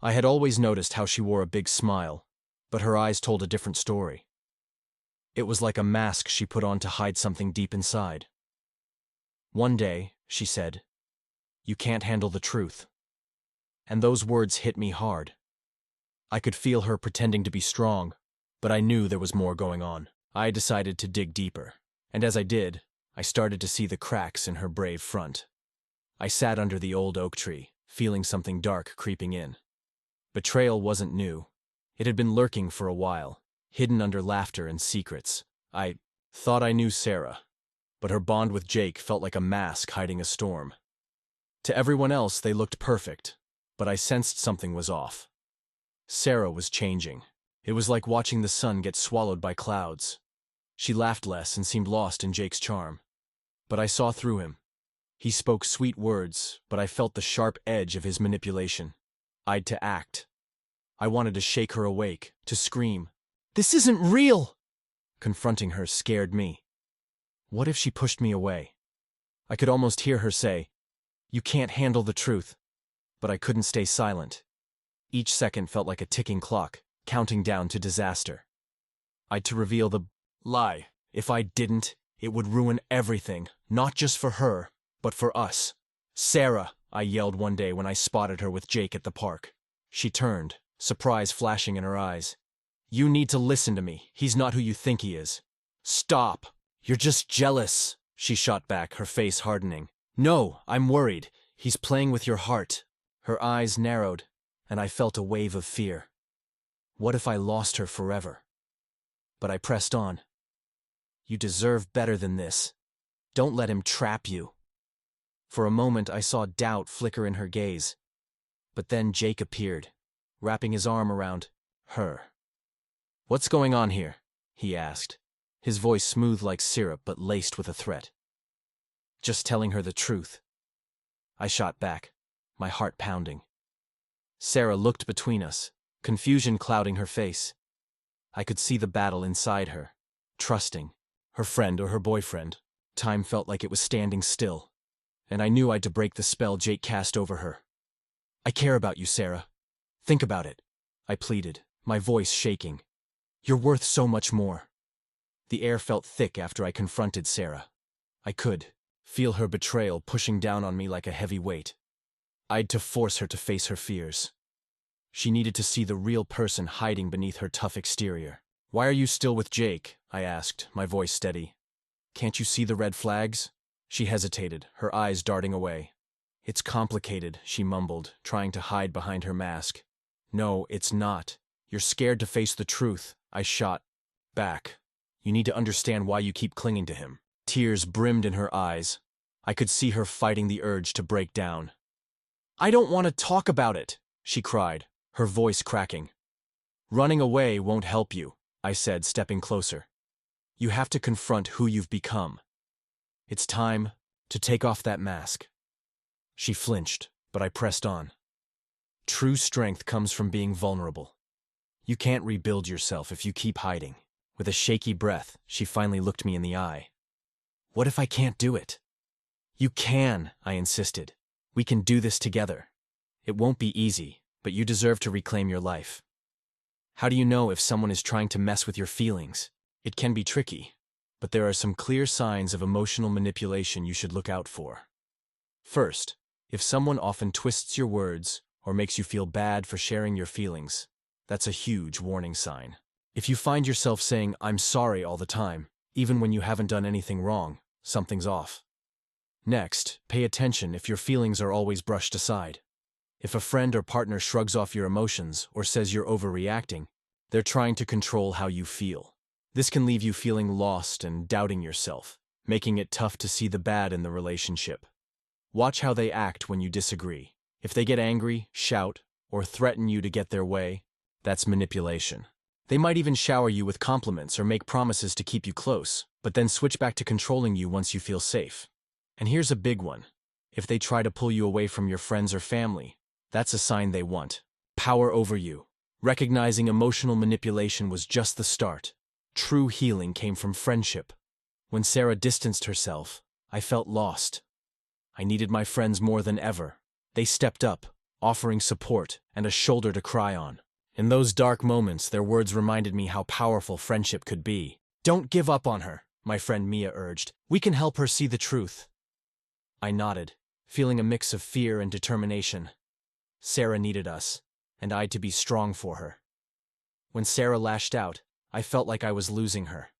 I had always noticed how she wore a big smile, but her eyes told a different story. It was like a mask she put on to hide something deep inside. One day, she said, "You can't handle the truth." And those words hit me hard. I could feel her pretending to be strong, but I knew there was more going on. I decided to dig deeper, and as I did, I started to see the cracks in her brave front. I sat under the old oak tree, feeling something dark creeping in. Betrayal wasn't new. It had been lurking for a while, hidden under laughter and secrets. I thought I knew Sarah, but her bond with Jake felt like a mask hiding a storm. To everyone else, they looked perfect, but I sensed something was off. Sarah was changing. It was like watching the sun get swallowed by clouds. She laughed less and seemed lost in Jake's charm. But I saw through him. He spoke sweet words, but I felt the sharp edge of his manipulation. I'd to act. I wanted to shake her awake, to scream, "This isn't real!" Confronting her scared me. What if she pushed me away? I could almost hear her say, "You can't handle the truth." But I couldn't stay silent. Each second felt like a ticking clock, counting down to disaster. I'd to reveal the lie. If I didn't, it would ruin everything, not just for her, but for us. "Sarah," I yelled one day when I spotted her with Jake at the park. She turned, surprise flashing in her eyes. "You need to listen to me. He's not who you think he is." "Stop. You're just jealous," she shot back, her face hardening. "No, I'm worried. He's playing with your heart." Her eyes narrowed, and I felt a wave of fear. What if I lost her forever? But I pressed on. "You deserve better than this. Don't let him trap you." For a moment I saw doubt flicker in her gaze. But then Jake appeared, wrapping his arm around her. "What's going on here?" he asked, his voice smooth like syrup but laced with a threat. "Just telling her the truth." I shot back, my heart pounding. Sarah looked between us, confusion clouding her face. I could see the battle inside her, trusting, her friend or her boyfriend. Time felt like it was standing still, and I knew I'd to break the spell Jake cast over her. "I care about you, Sarah. Think about it," I pleaded, my voice shaking. "You're worth so much more." The air felt thick after I confronted Sarah. I could feel her betrayal pushing down on me like a heavy weight. I'd to force her to face her fears. She needed to see the real person hiding beneath her tough exterior. "Why are you still with Jake?" I asked, my voice steady. "Can't you see the red flags?" She hesitated, her eyes darting away. "It's complicated," she mumbled, trying to hide behind her mask. "No, it's not. You're scared to face the truth," I shot back. "You need to understand why you keep clinging to him." Tears brimmed in her eyes. I could see her fighting the urge to break down. "I don't want to talk about it," she cried, her voice cracking. "Running away won't help you," I said, stepping closer. "You have to confront who you've become. It's time to take off that mask." She flinched, but I pressed on. True strength comes from being vulnerable. You can't rebuild yourself if you keep hiding. With a shaky breath, she finally looked me in the eye. "What if I can't do it?" "You can," I insisted. "We can do this together. It won't be easy, but you deserve to reclaim your life." How do you know if someone is trying to mess with your feelings? It can be tricky, but there are some clear signs of emotional manipulation you should look out for. First, if someone often twists your words or makes you feel bad for sharing your feelings, that's a huge warning sign. If you find yourself saying, "I'm sorry" all the time, even when you haven't done anything wrong, something's off. Next, pay attention if your feelings are always brushed aside. If a friend or partner shrugs off your emotions or says you're overreacting, they're trying to control how you feel. This can leave you feeling lost and doubting yourself, making it tough to see the bad in the relationship. Watch how they act when you disagree. If they get angry, shout, or threaten you to get their way, that's manipulation. They might even shower you with compliments or make promises to keep you close, but then switch back to controlling you once you feel safe. And here's a big one. If they try to pull you away from your friends or family, that's a sign they want power over you. Recognizing emotional manipulation was just the start. True healing came from friendship. When Sarah distanced herself, I felt lost. I needed my friends more than ever. They stepped up, offering support and a shoulder to cry on. In those dark moments, their words reminded me how powerful friendship could be. "Don't give up on her," my friend Mia urged. "We can help her see the truth." I nodded, feeling a mix of fear and determination. Sarah needed us, and I to be strong for her. When Sarah lashed out, I felt like I was losing her.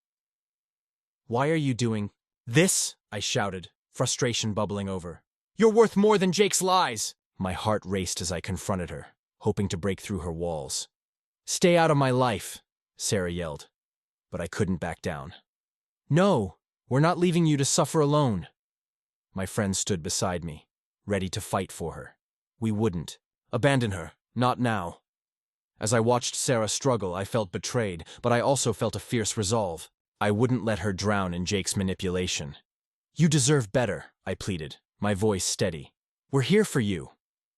"Why are you doing this?" I shouted, frustration bubbling over. "You're worth more than Jake's lies!" My heart raced as I confronted her, hoping to break through her walls. "Stay out of my life," Sarah yelled, but I couldn't back down. "No, we're not leaving you to suffer alone." My friend stood beside me, ready to fight for her. "We wouldn't abandon her, not now." As I watched Sarah struggle, I felt betrayed, but I also felt a fierce resolve. I wouldn't let her drown in Jake's manipulation. "You deserve better," I pleaded, my voice steady. "We're here for you."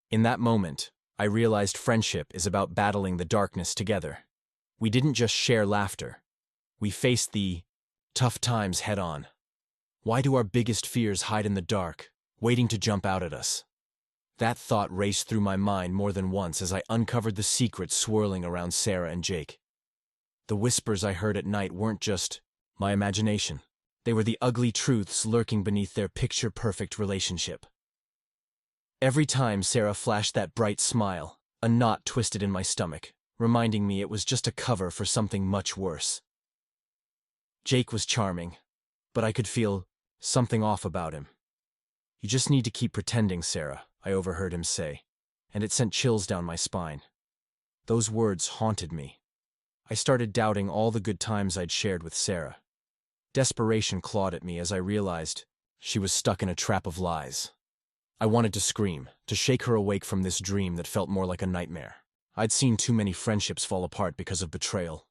In that moment, I realized friendship is about battling the darkness together. We didn't just share laughter. We faced the tough times head on. Why do our biggest fears hide in the dark, waiting to jump out at us? That thought raced through my mind more than once as I uncovered the secrets swirling around Sarah and Jake. The whispers I heard at night weren't just my imagination. They were the ugly truths lurking beneath their picture-perfect relationship. Every time Sarah flashed that bright smile, a knot twisted in my stomach, reminding me it was just a cover for something much worse. Jake was charming, but I could feel something off about him. "You just need to keep pretending, Sarah," I overheard him say, and it sent chills down my spine. Those words haunted me. I started doubting all the good times I'd shared with Sarah. Desperation clawed at me as I realized she was stuck in a trap of lies. I wanted to scream, to shake her awake from this dream that felt more like a nightmare. I'd seen too many friendships fall apart because of betrayal,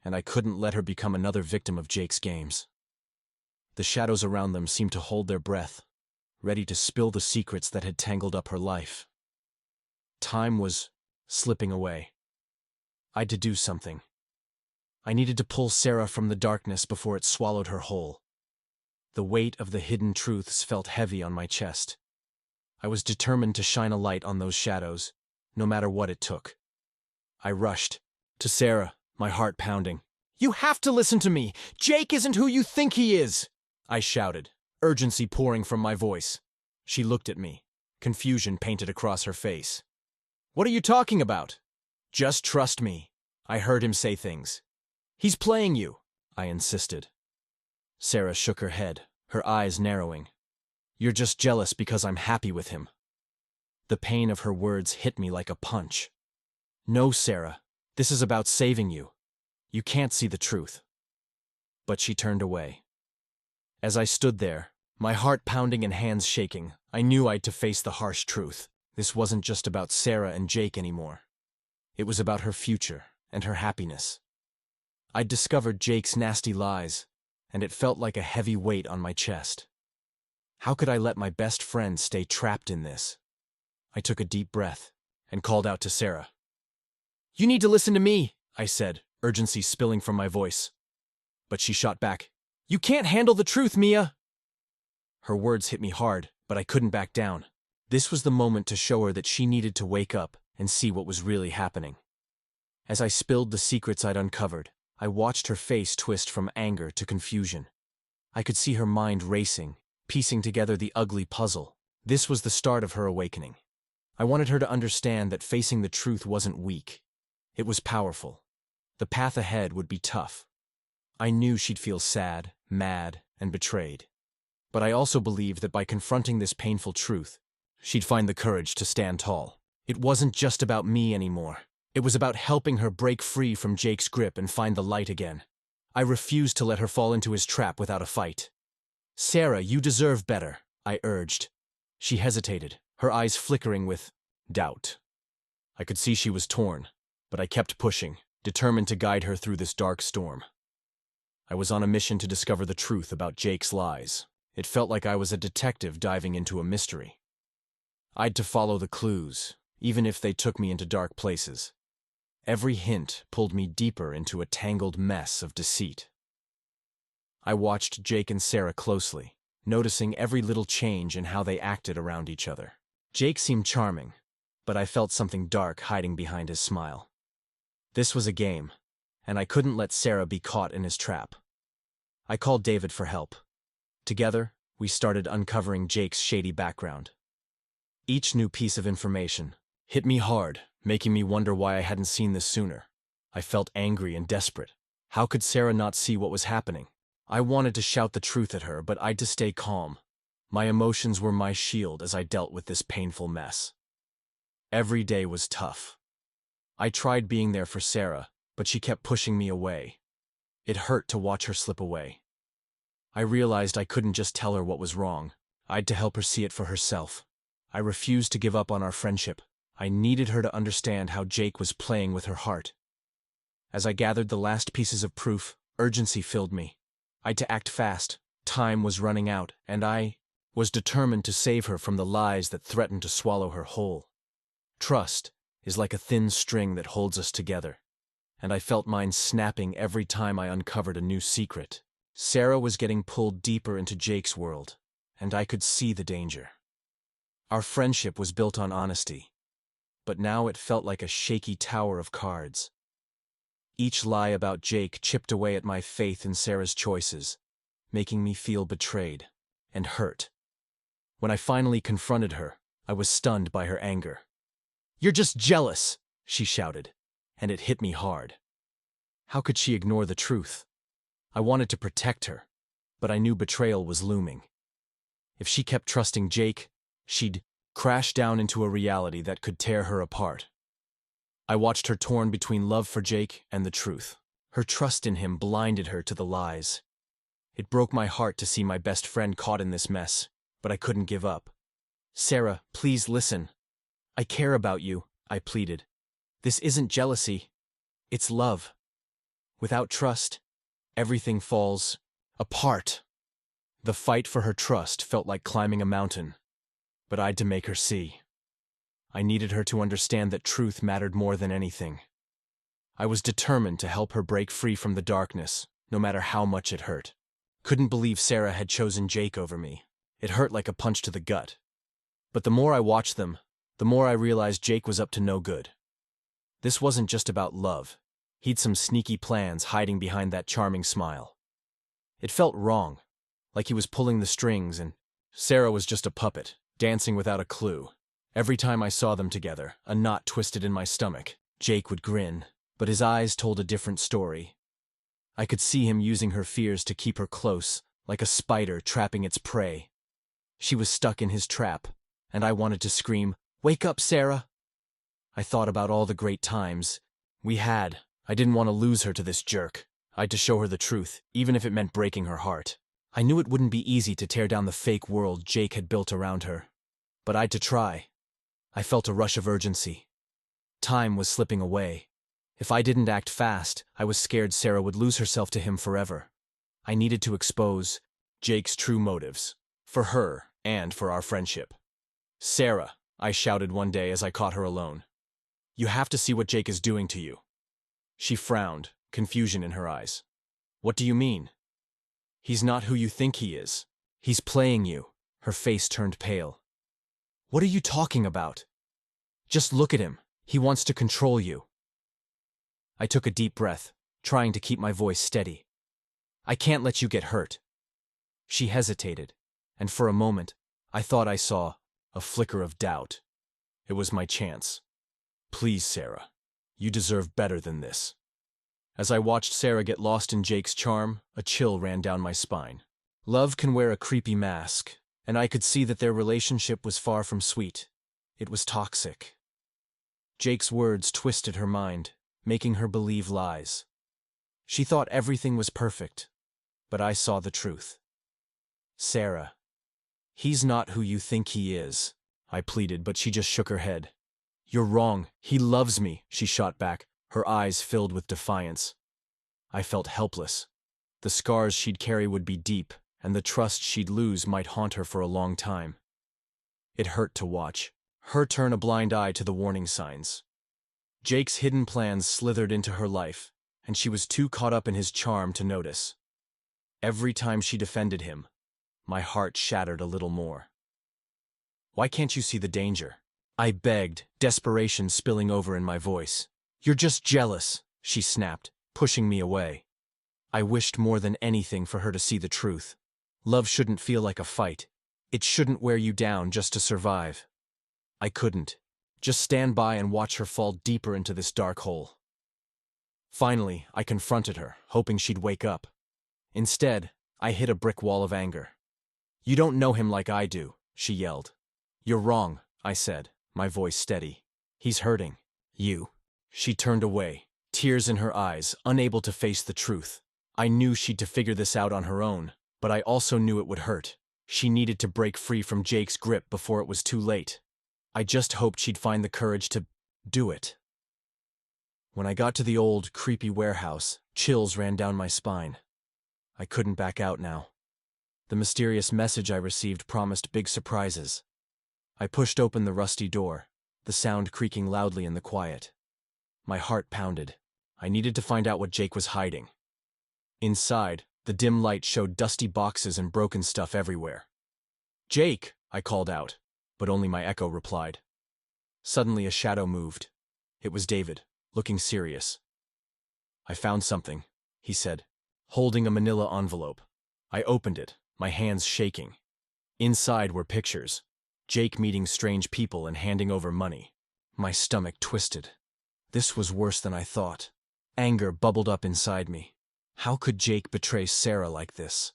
and I couldn't let her become another victim of Jake's games. The shadows around them seemed to hold their breath, ready to spill the secrets that had tangled up her life. Time was slipping away. I had to do something. I needed to pull Sarah from the darkness before it swallowed her whole. The weight of the hidden truths felt heavy on my chest. I was determined to shine a light on those shadows, no matter what it took. I rushed to Sarah, my heart pounding. "You have to listen to me! Jake isn't who you think he is!" I shouted, urgency pouring from my voice. She looked at me, confusion painted across her face. "What are you talking about?" "Just trust me," I heard him say things. "He's playing you," I insisted. Sarah shook her head, her eyes narrowing. "You're just jealous because I'm happy with him." The pain of her words hit me like a punch. "No, Sarah, this is about saving you. You can't see the truth." But she turned away. As I stood there, my heart pounding and hands shaking, I knew I'd to face the harsh truth. This wasn't just about Sarah and Jake anymore. It was about her future and her happiness. I'd discovered Jake's nasty lies, and it felt like a heavy weight on my chest. How could I let my best friend stay trapped in this? I took a deep breath and called out to Sarah. "You need to listen to me," I said, urgency spilling from my voice. But she shot back, "You can't handle the truth, Mia." Her words hit me hard, but I couldn't back down. This was the moment to show her that she needed to wake up and see what was really happening. As I spilled the secrets I'd uncovered, I watched her face twist from anger to confusion. I could see her mind racing, piecing together the ugly puzzle. This was the start of her awakening. I wanted her to understand that facing the truth wasn't weak. It was powerful. The path ahead would be tough. I knew she'd feel sad, mad, and betrayed. But I also believed that by confronting this painful truth, she'd find the courage to stand tall. It wasn't just about me anymore. It was about helping her break free from Jake's grip and find the light again. I refused to let her fall into his trap without a fight. "Sarah, you deserve better," I urged. She hesitated, her eyes flickering with doubt. I could see she was torn, but I kept pushing, determined to guide her through this dark storm. I was on a mission to discover the truth about Jake's lies. It felt like I was a detective diving into a mystery. I'd to follow the clues, even if they took me into dark places. Every hint pulled me deeper into a tangled mess of deceit. I watched Jake and Sarah closely, noticing every little change in how they acted around each other. Jake seemed charming, but I felt something dark hiding behind his smile. This was a game, and I couldn't let Sarah be caught in his trap. I called David for help. Together, we started uncovering Jake's shady background. Each new piece of information hit me hard, making me wonder why I hadn't seen this sooner. I felt angry and desperate. How could Sarah not see what was happening? I wanted to shout the truth at her, but I had to stay calm. My emotions were my shield as I dealt with this painful mess. Every day was tough. I tried being there for Sarah, but she kept pushing me away. It hurt to watch her slip away. I realized I couldn't just tell her what was wrong. I had to help her see it for herself. I refused to give up on our friendship. I needed her to understand how Jake was playing with her heart. As I gathered the last pieces of proof, urgency filled me. I had to act fast. Time was running out, and I was determined to save her from the lies that threatened to swallow her whole. Trust is like a thin string that holds us together, and I felt mine snapping every time I uncovered a new secret. Sarah was getting pulled deeper into Jake's world, and I could see the danger. Our friendship was built on honesty, but now it felt like a shaky tower of cards. Each lie about Jake chipped away at my faith in Sarah's choices, making me feel betrayed and hurt. When I finally confronted her, I was stunned by her anger. "You're just jealous," she shouted, and it hit me hard. How could she ignore the truth? I wanted to protect her, but I knew betrayal was looming. If she kept trusting Jake, she'd crash down into a reality that could tear her apart. I watched her torn between love for Jake and the truth. Her trust in him blinded her to the lies. It broke my heart to see my best friend caught in this mess, but I couldn't give up. "Sarah, please listen. I care about you," I pleaded. "This isn't jealousy. It's love. Without trust, everything falls apart." The fight for her trust felt like climbing a mountain, but I had to make her see. I needed her to understand that truth mattered more than anything. I was determined to help her break free from the darkness, no matter how much it hurt. Couldn't believe Sarah had chosen Jake over me. It hurt like a punch to the gut. But the more I watched them, the more I realized Jake was up to no good. This wasn't just about love. He'd some sneaky plans hiding behind that charming smile. It felt wrong, like he was pulling the strings and Sarah was just a puppet, dancing without a clue. Every time I saw them together, a knot twisted in my stomach. Jake would grin, but his eyes told a different story. I could see him using her fears to keep her close, like a spider trapping its prey. She was stuck in his trap, and I wanted to scream, "Wake up, Sarah!" I thought about all the great times we had. I didn't want to lose her to this jerk. I had to show her the truth, even if it meant breaking her heart. I knew it wouldn't be easy to tear down the fake world Jake had built around her, but I had to try. I felt a rush of urgency. Time was slipping away. If I didn't act fast, I was scared Sarah would lose herself to him forever. I needed to expose Jake's true motives, for her and for our friendship. "Sarah," I shouted one day as I caught her alone. "You have to see what Jake is doing to you." She frowned, confusion in her eyes. "What do you mean?" "He's not who you think he is. He's playing you." Her face turned pale. "What are you talking about?" "Just look at him. He wants to control you." I took a deep breath, trying to keep my voice steady. "I can't let you get hurt." She hesitated, and for a moment, I thought I saw a flicker of doubt. It was my chance. "Please, Sarah. You deserve better than this." As I watched Sarah get lost in Jake's charm, a chill ran down my spine. Love can wear a creepy mask, and I could see that their relationship was far from sweet. It was toxic. Jake's words twisted her mind, making her believe lies. She thought everything was perfect, but I saw the truth. "Sarah, he's not who you think he is," I pleaded, but she just shook her head. "You're wrong. He loves me," she shot back, her eyes filled with defiance. I felt helpless. The scars she'd carry would be deep, and the trust she'd lose might haunt her for a long time. It hurt to watch her turn a blind eye to the warning signs. Jake's hidden plans slithered into her life, and she was too caught up in his charm to notice. Every time she defended him, my heart shattered a little more. "Why can't you see the danger?" I begged, desperation spilling over in my voice. "You're just jealous," she snapped, pushing me away. I wished more than anything for her to see the truth. Love shouldn't feel like a fight. It shouldn't wear you down just to survive. I couldn't. Just stand by and watch her fall deeper into this dark hole. Finally, I confronted her, hoping she'd wake up. Instead, I hit a brick wall of anger. "You don't know him like I do," she yelled. "You're wrong," I said, my voice steady. "He's hurting you." She turned away, tears in her eyes, unable to face the truth. I knew she'd to figure this out on her own, but I also knew it would hurt. She needed to break free from Jake's grip before it was too late. I just hoped she'd find the courage to do it. When I got to the old, creepy warehouse, chills ran down my spine. I couldn't back out now. The mysterious message I received promised big surprises. I pushed open the rusty door, the sound creaking loudly in the quiet. My heart pounded. I needed to find out what Jake was hiding. Inside, the dim light showed dusty boxes and broken stuff everywhere. "Jake!" I called out, but only my echo replied. Suddenly a shadow moved. It was David, looking serious. "I found something," he said, holding a manila envelope. I opened it, my hands shaking. Inside were pictures. Jake meeting strange people and handing over money. My stomach twisted. This was worse than I thought. Anger bubbled up inside me. How could Jake betray Sarah like this?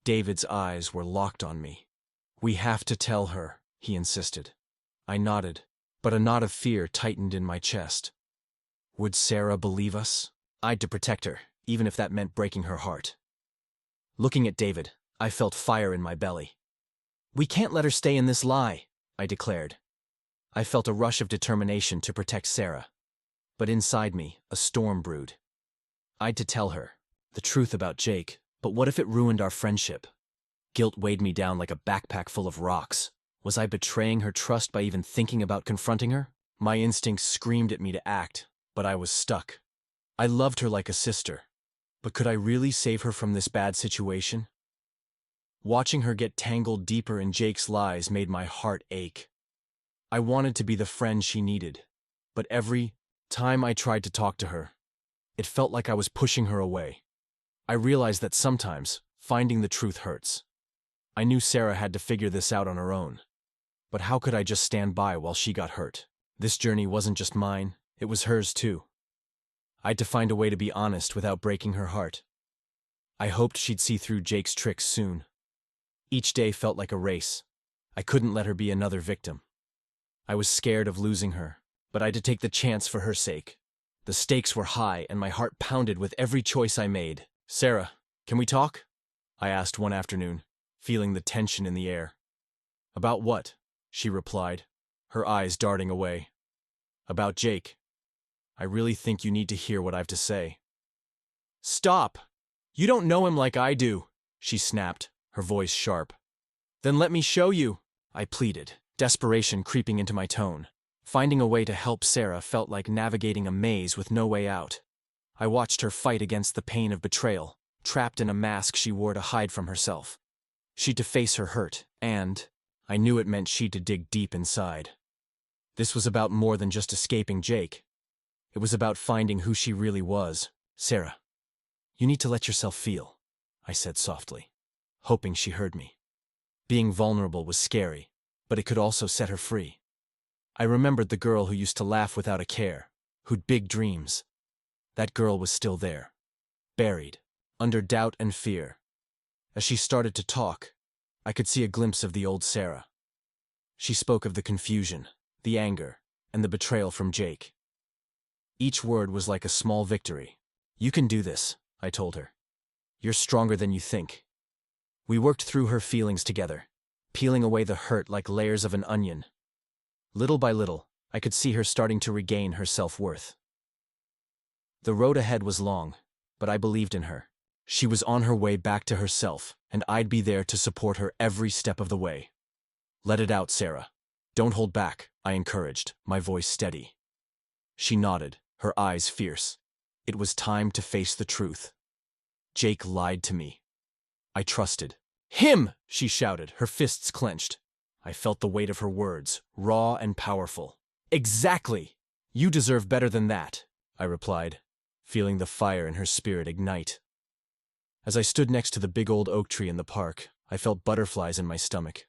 David's eyes were locked on me. "We have to tell her," he insisted. I nodded, but a knot of fear tightened in my chest. Would Sarah believe us? I'd to protect her, even if that meant breaking her heart. Looking at David, I felt fire in my belly. "We can't let her stay in this lie," I declared. I felt a rush of determination to protect Sarah. But inside me, a storm brewed. I'd to tell her the truth about Jake, but what if it ruined our friendship? Guilt weighed me down like a backpack full of rocks. Was I betraying her trust by even thinking about confronting her? My instincts screamed at me to act, but I was stuck. I loved her like a sister, but could I really save her from this bad situation? Watching her get tangled deeper in Jake's lies made my heart ache. I wanted to be the friend she needed, but every time I tried to talk to her, it felt like I was pushing her away. I realized that sometimes finding the truth hurts. I knew Sarah had to figure this out on her own. But how could I just stand by while she got hurt? This journey wasn't just mine, it was hers too. I'd to find a way to be honest without breaking her heart. I hoped she'd see through Jake's tricks soon. Each day felt like a race. I couldn't let her be another victim. I was scared of losing her, but I had to take the chance for her sake. The stakes were high and my heart pounded with every choice I made. "Sarah, can we talk?" I asked one afternoon, feeling the tension in the air. "About what?" she replied, her eyes darting away. "About Jake. I really think you need to hear what I've to say." "Stop! You don't know him like I do," she snapped, her voice sharp. "Then let me show you," I pleaded, desperation creeping into my tone. Finding a way to help Sarah felt like navigating a maze with no way out. I watched her fight against the pain of betrayal, trapped in a mask she wore to hide from herself. She'd to face her hurt, and I knew it meant she'd to dig deep inside. This was about more than just escaping Jake. It was about finding who she really was. "Sarah, you need to let yourself feel," I said softly, hoping she heard me. Being vulnerable was scary, but it could also set her free. I remembered the girl who used to laugh without a care, who'd big dreams. That girl was still there, buried, under doubt and fear. As she started to talk, I could see a glimpse of the old Sarah. She spoke of the confusion, the anger, and the betrayal from Jake. Each word was like a small victory. "You can do this," I told her. "You're stronger than you think." We worked through her feelings together, peeling away the hurt like layers of an onion. Little by little, I could see her starting to regain her self-worth. The road ahead was long, but I believed in her. She was on her way back to herself, and I'd be there to support her every step of the way. "Let it out, Sarah. Don't hold back," I encouraged, my voice steady. She nodded, her eyes fierce. It was time to face the truth. Jake lied to me. I trusted. "Him!" she shouted, her fists clenched. I felt the weight of her words, raw and powerful. Exactly! You deserve better than that, I replied, feeling the fire in her spirit ignite. As I stood next to the big old oak tree in the park, I felt butterflies in my stomach.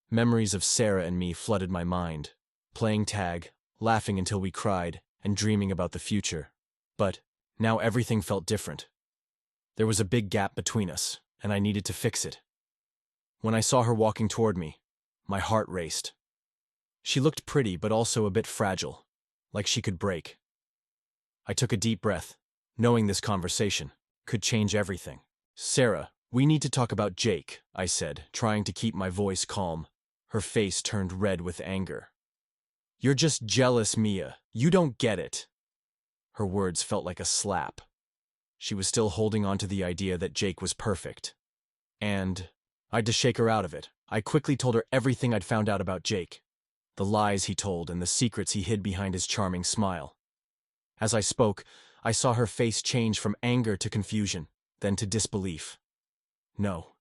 Memories of Sarah and me flooded my mind, playing tag, laughing until we cried, and dreaming about the future. But now everything felt different. There was a big gap between us, and I needed to fix it. When I saw her walking toward me, my heart raced. She looked pretty but also a bit fragile, like she could break. I took a deep breath, knowing this conversation could change everything. Sarah, we need to talk about Jake, I said, trying to keep my voice calm. Her face turned red with anger. You're just jealous, Mia. You don't get it. Her words felt like a slap. She was still holding on to the idea that Jake was perfect. And I had to shake her out of it. I quickly told her everything I'd found out about Jake, the lies he told and the secrets he hid behind his charming smile. As I spoke, I saw her face change from anger to confusion, then to disbelief. No.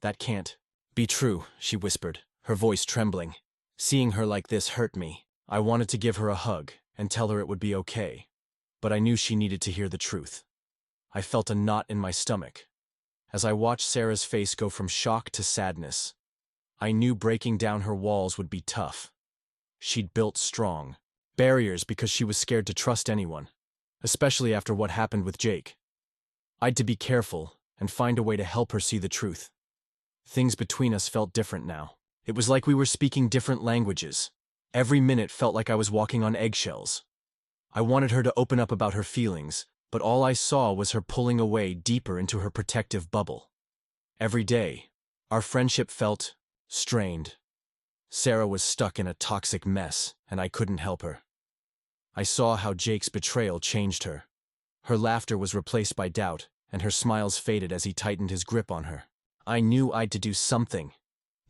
That can't be true, she whispered, her voice trembling. Seeing her like this hurt me. I wanted to give her a hug and tell her it would be okay, but I knew she needed to hear the truth. I felt a knot in my stomach. As I watched Sarah's face go from shock to sadness, I knew breaking down her walls would be tough. She'd built strong barriers because she was scared to trust anyone, especially after what happened with Jake. I'd to be careful and find a way to help her see the truth. Things between us felt different now. It was like we were speaking different languages. Every minute felt like I was walking on eggshells. I wanted her to open up about her feelings, but all I saw was her pulling away deeper into her protective bubble. Every day, our friendship felt strained. Sarah was stuck in a toxic mess, and I couldn't help her. I saw how Jake's betrayal changed her. Her laughter was replaced by doubt, and her smiles faded as he tightened his grip on her. I knew I'd to do something.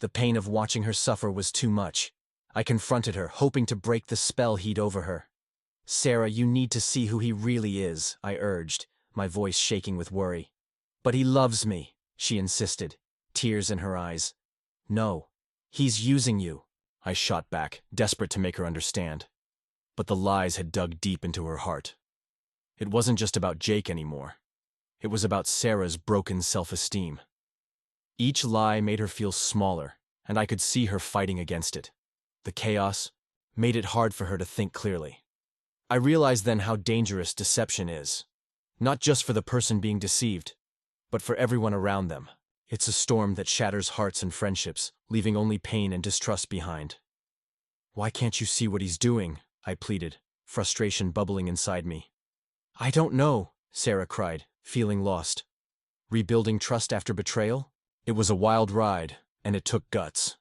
The pain of watching her suffer was too much. I confronted her, hoping to break the spell he'd over her. Sarah, you need to see who he really is, I urged, my voice shaking with worry. But he loves me, she insisted, tears in her eyes. No, he's using you, I shot back, desperate to make her understand. But the lies had dug deep into her heart. It wasn't just about Jake anymore. It was about Sarah's broken self-esteem. Each lie made her feel smaller, and I could see her fighting against it. The chaos made it hard for her to think clearly. I realized then how dangerous deception is. Not just for the person being deceived, but for everyone around them. It's a storm that shatters hearts and friendships, leaving only pain and distrust behind. Why can't you see what he's doing? I pleaded, frustration bubbling inside me. I don't know, Sarah cried, feeling lost. Rebuilding trust after betrayal? It was a wild ride, and it took guts.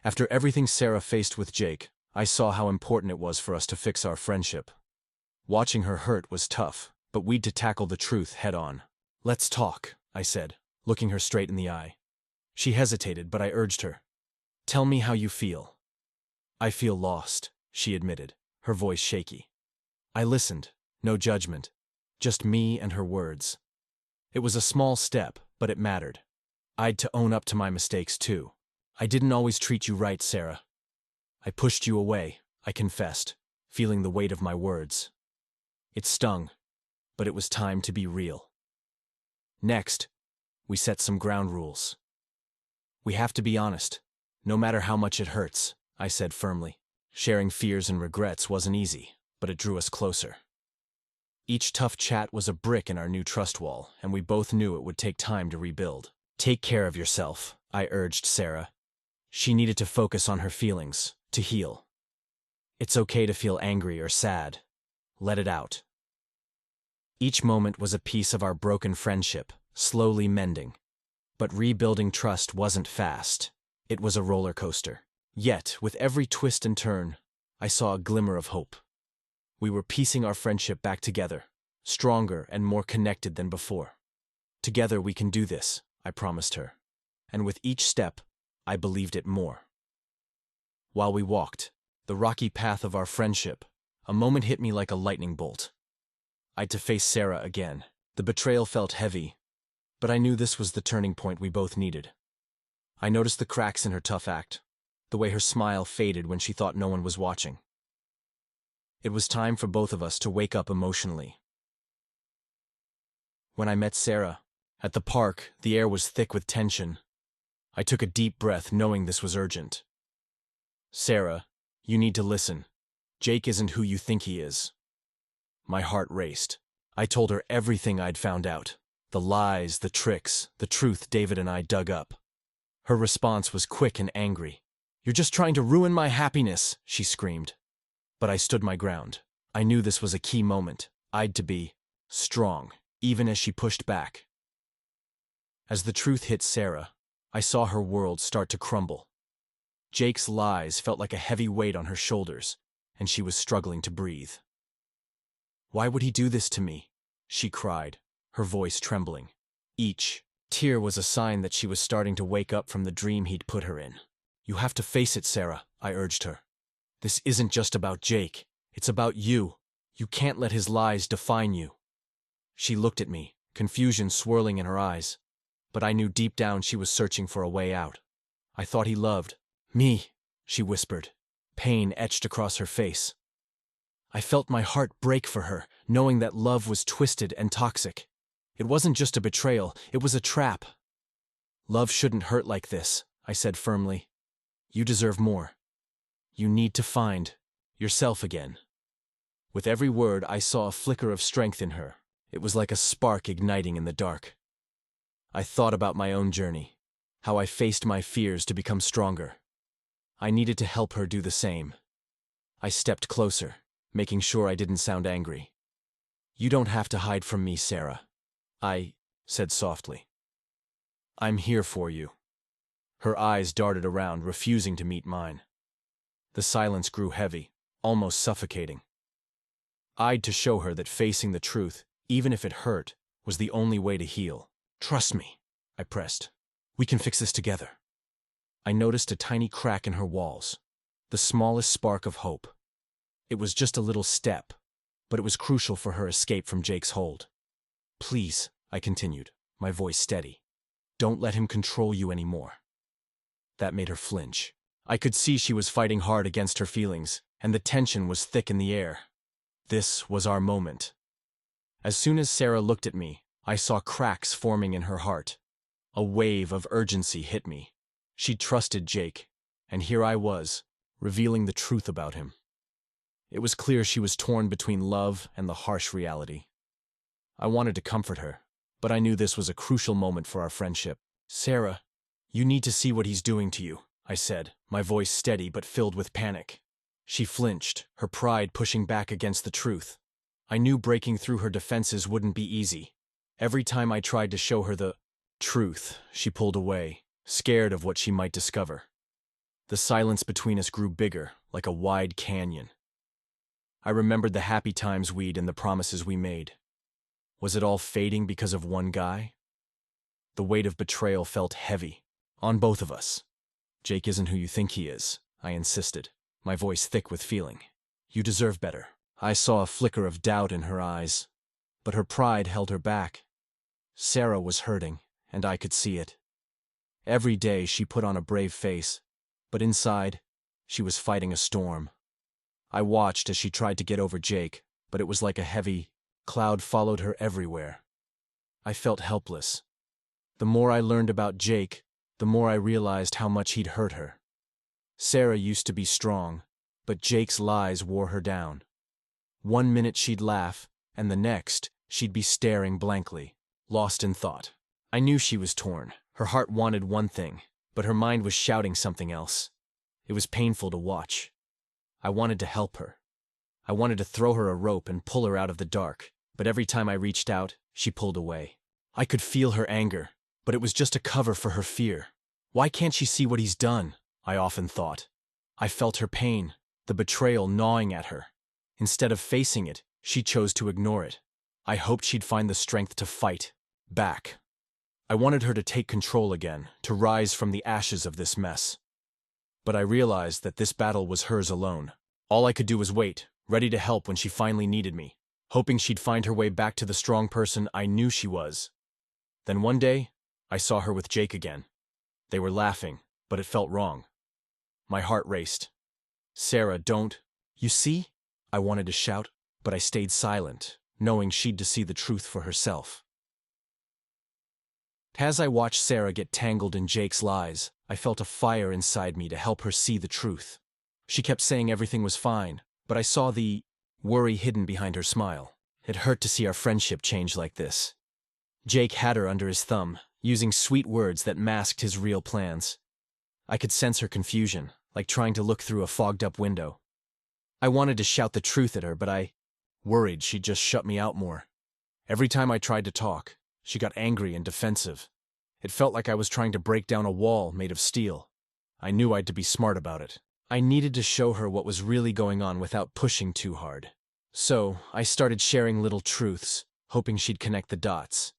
After everything Sarah faced with Jake, I saw how important it was for us to fix our friendship. Watching her hurt was tough, but we'd to tackle the truth head-on. Let's talk, I said, looking her straight in the eye. She hesitated, but I urged her. Tell me how you feel. I feel lost, she admitted, her voice shaky. I listened, no judgment, just me and her words. It was a small step, but it mattered. I'd to own up to my mistakes too. I didn't always treat you right, Sarah. I pushed you away, I confessed, feeling the weight of my words. It stung, but it was time to be real. Next, we set some ground rules. We have to be honest, no matter how much it hurts, I said firmly. Sharing fears and regrets wasn't easy, but it drew us closer. Each tough chat was a brick in our new trust wall, and we both knew it would take time to rebuild. Take care of yourself, I urged Sarah. She needed to focus on her feelings, to heal. It's okay to feel angry or sad. Let it out. Each moment was a piece of our broken friendship, slowly mending. But rebuilding trust wasn't fast. It was a roller coaster. Yet, with every twist and turn, I saw a glimmer of hope. We were piecing our friendship back together, stronger and more connected than before. Together we can do this, I promised her. And with each step, I believed it more. While we walked, the rocky path of our friendship, a moment hit me like a lightning bolt. I'd to face Sarah again. The betrayal felt heavy, but I knew this was the turning point we both needed. I noticed the cracks in her tough act, the way her smile faded when she thought no one was watching. It was time for both of us to wake up emotionally. When I met Sarah, at the park, the air was thick with tension. I took a deep breath, knowing this was urgent. "Sarah, you need to listen. Jake isn't who you think he is." My heart raced. I told her everything I'd found out. The lies, the tricks, the truth David and I dug up. Her response was quick and angry. "You're just trying to ruin my happiness," she screamed. But I stood my ground. I knew this was a key moment. I'd to be strong, even as she pushed back. As the truth hit Sarah, I saw her world start to crumble. Jake's lies felt like a heavy weight on her shoulders, and she was struggling to breathe. "Why would he do this to me?" she cried, her voice trembling. Each tear was a sign that she was starting to wake up from the dream he'd put her in. "You have to face it, Sarah," I urged her. "This isn't just about Jake. It's about you. You can't let his lies define you." She looked at me, confusion swirling in her eyes, but I knew deep down she was searching for a way out. "I thought he loved me," she whispered, pain etched across her face. I felt my heart break for her, knowing that love was twisted and toxic. It wasn't just a betrayal, it was a trap. "Love shouldn't hurt like this," I said firmly. "You deserve more. You need to find yourself again." With every word, I saw a flicker of strength in her. It was like a spark igniting in the dark. I thought about my own journey, how I faced my fears to become stronger. I needed to help her do the same. I stepped closer, making sure I didn't sound angry. "You don't have to hide from me, Sarah," I said softly. "I'm here for you." Her eyes darted around, refusing to meet mine. The silence grew heavy, almost suffocating. I'd to show her that facing the truth, even if it hurt, was the only way to heal. "Trust me," I pressed. "We can fix this together." I noticed a tiny crack in her walls, the smallest spark of hope. It was just a little step, but it was crucial for her escape from Jake's hold. "Please," I continued, my voice steady, "don't let him control you anymore." That made her flinch. I could see she was fighting hard against her feelings, and the tension was thick in the air. This was our moment. As soon as Sarah looked at me, I saw cracks forming in her heart. A wave of urgency hit me. She'd trusted Jake, and here I was, revealing the truth about him. It was clear she was torn between love and the harsh reality. I wanted to comfort her, but I knew this was a crucial moment for our friendship. "Sarah, you need to see what he's doing to you," I said, my voice steady but filled with panic. She flinched, her pride pushing back against the truth. I knew breaking through her defenses wouldn't be easy. Every time I tried to show her the truth, she pulled away, scared of what she might discover. The silence between us grew bigger, like a wide canyon. I remembered the happy times we'd and the promises we made. Was it all fading because of one guy? The weight of betrayal felt heavy, on both of us. "Jake isn't who you think he is," I insisted, my voice thick with feeling. "You deserve better." I saw a flicker of doubt in her eyes, but her pride held her back. Sarah was hurting, and I could see it. Every day she put on a brave face, but inside, she was fighting a storm. I watched as she tried to get over Jake, but it was like a heavy cloud followed her everywhere. I felt helpless. The more I learned about Jake, the more I realized how much he'd hurt her. Sarah used to be strong, but Jake's lies wore her down. One minute she'd laugh, and the next, she'd be staring blankly, lost in thought. I knew she was torn. Her heart wanted one thing, but her mind was shouting something else. It was painful to watch. I wanted to help her. I wanted to throw her a rope and pull her out of the dark, but every time I reached out, she pulled away. I could feel her anger, but it was just a cover for her fear. Why can't she see what he's done? I often thought. I felt her pain, the betrayal gnawing at her. Instead of facing it, she chose to ignore it. I hoped she'd find the strength to fight back. I wanted her to take control again, to rise from the ashes of this mess. But I realized that this battle was hers alone. All I could do was wait, ready to help when she finally needed me, hoping she'd find her way back to the strong person I knew she was. Then one day, I saw her with Jake again. They were laughing, but it felt wrong. My heart raced. Sarah, don't. You see? I wanted to shout, but I stayed silent, knowing she'd to see the truth for herself. As I watched Sarah get tangled in Jake's lies, I felt a fire inside me to help her see the truth. She kept saying everything was fine, but I saw the worry hidden behind her smile. It hurt to see our friendship change like this. Jake had her under his thumb, using sweet words that masked his real plans. I could sense her confusion, like trying to look through a fogged-up window. I wanted to shout the truth at her, but I worried she'd just shut me out more. Every time I tried to talk, she got angry and defensive. It felt like I was trying to break down a wall made of steel. I knew I'd to be smart about it. I needed to show her what was really going on without pushing too hard. So, I started sharing little truths, hoping she'd connect the dots.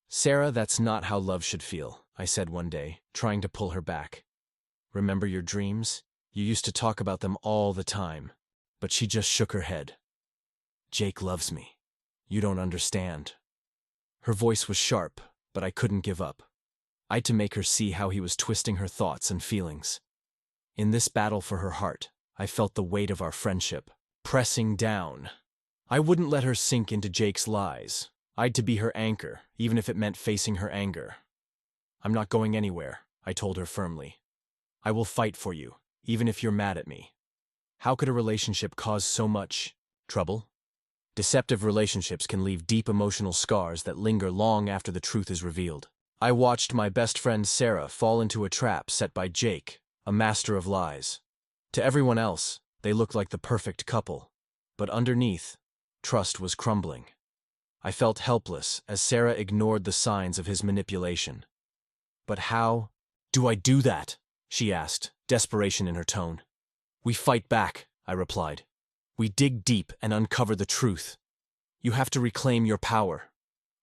Sarah, that's not how love should feel, I said one day, trying to pull her back. Remember your dreams? You used to talk about them all the time. But she just shook her head. Jake loves me. You don't understand. Her voice was sharp, but I couldn't give up. I had to make her see how he was twisting her thoughts and feelings. In this battle for her heart, I felt the weight of our friendship pressing down. I wouldn't let her sink into Jake's lies. I'd to be her anchor, even if it meant facing her anger. I'm not going anywhere, I told her firmly. I will fight for you, even if you're mad at me. How could a relationship cause so much trouble? Deceptive relationships can leave deep emotional scars that linger long after the truth is revealed. I watched my best friend Sarah fall into a trap set by Jake, a master of lies. To everyone else, they looked like the perfect couple. But underneath, trust was crumbling. I felt helpless as Sarah ignored the signs of his manipulation. But how do I do that? She asked, desperation in her tone. We fight back, I replied. We dig deep and uncover the truth. You have to reclaim your power.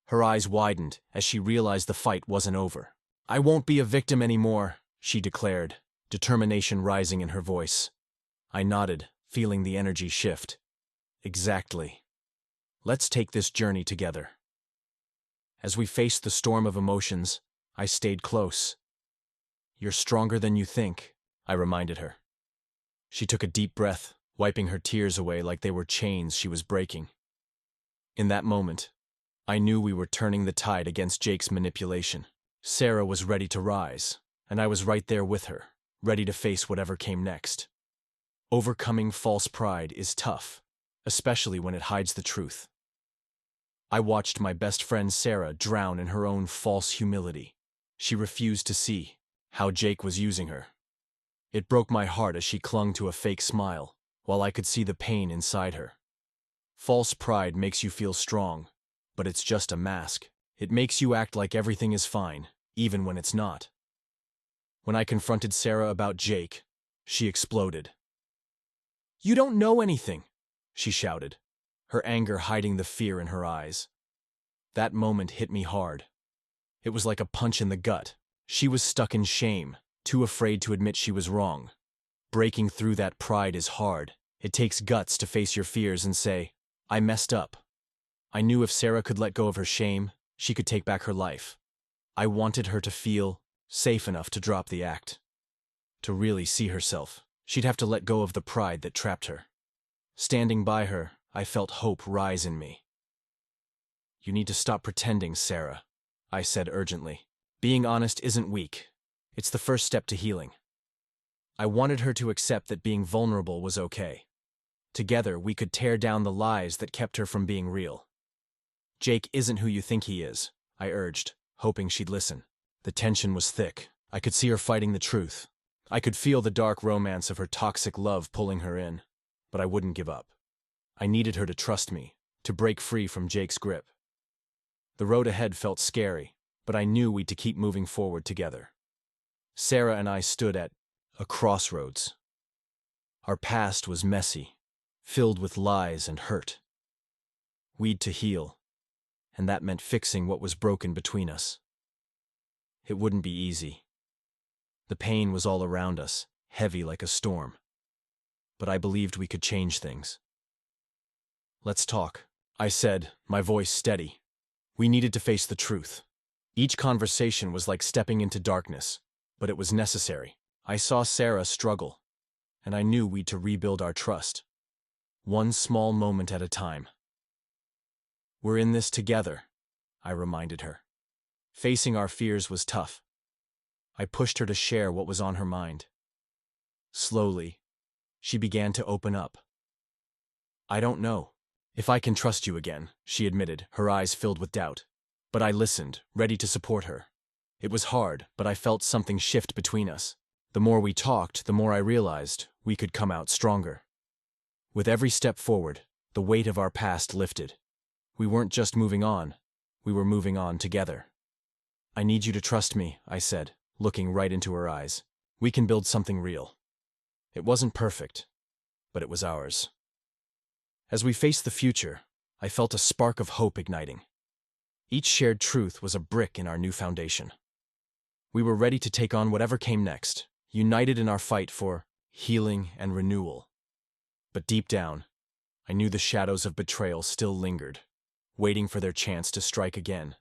Her eyes widened as she realized the fight wasn't over. I won't be a victim anymore, she declared, determination rising in her voice. I nodded, feeling the energy shift. Exactly. Let's take this journey together. As we faced the storm of emotions, I stayed close. You're stronger than you think, I reminded her. She took a deep breath, wiping her tears away like they were chains she was breaking. In that moment, I knew we were turning the tide against Jake's manipulation. Sarah was ready to rise, and I was right there with her, ready to face whatever came next. Overcoming false pride is tough, especially when it hides the truth. I watched my best friend Sarah drown in her own false humility. She refused to see how Jake was using her. It broke my heart as she clung to a fake smile, while I could see the pain inside her. False pride makes you feel strong, but it's just a mask. It makes you act like everything is fine, even when it's not. When I confronted Sarah about Jake, she exploded. You don't know anything, she shouted, her anger hiding the fear in her eyes. That moment hit me hard. It was like a punch in the gut. She was stuck in shame, too afraid to admit she was wrong. Breaking through that pride is hard. It takes guts to face your fears and say, I messed up. I knew if Sarah could let go of her shame, she could take back her life. I wanted her to feel safe enough to drop the act. To really see herself, she'd have to let go of the pride that trapped her. Standing by her, I felt hope rise in me. You need to stop pretending, Sarah, I said urgently. Being honest isn't weak. It's the first step to healing. I wanted her to accept that being vulnerable was okay. Together, we could tear down the lies that kept her from being real. Jake isn't who you think he is, I urged, hoping she'd listen. The tension was thick. I could see her fighting the truth. I could feel the dark romance of her toxic love pulling her in, but I wouldn't give up. I needed her to trust me, to break free from Jake's grip. The road ahead felt scary, but I knew we'd to keep moving forward together. Sarah and I stood at a crossroads. Our past was messy, filled with lies and hurt. We'd to heal, and that meant fixing what was broken between us. It wouldn't be easy. The pain was all around us, heavy like a storm. But I believed we could change things. Let's talk, I said, my voice steady. We needed to face the truth. Each conversation was like stepping into darkness, but it was necessary. I saw Sarah struggle, and I knew we'd to rebuild our trust. One small moment at a time. We're in this together, I reminded her. Facing our fears was tough. I pushed her to share what was on her mind. Slowly, she began to open up. I don't know if I can trust you again, she admitted, her eyes filled with doubt. But I listened, ready to support her. It was hard, but I felt something shift between us. The more we talked, the more I realized we could come out stronger. With every step forward, the weight of our past lifted. We weren't just moving on, we were moving on together. I need you to trust me, I said, looking right into her eyes. We can build something real. It wasn't perfect, but it was ours. As we faced the future, I felt a spark of hope igniting. Each shared truth was a brick in our new foundation. We were ready to take on whatever came next, united in our fight for healing and renewal. But deep down, I knew the shadows of betrayal still lingered, waiting for their chance to strike again.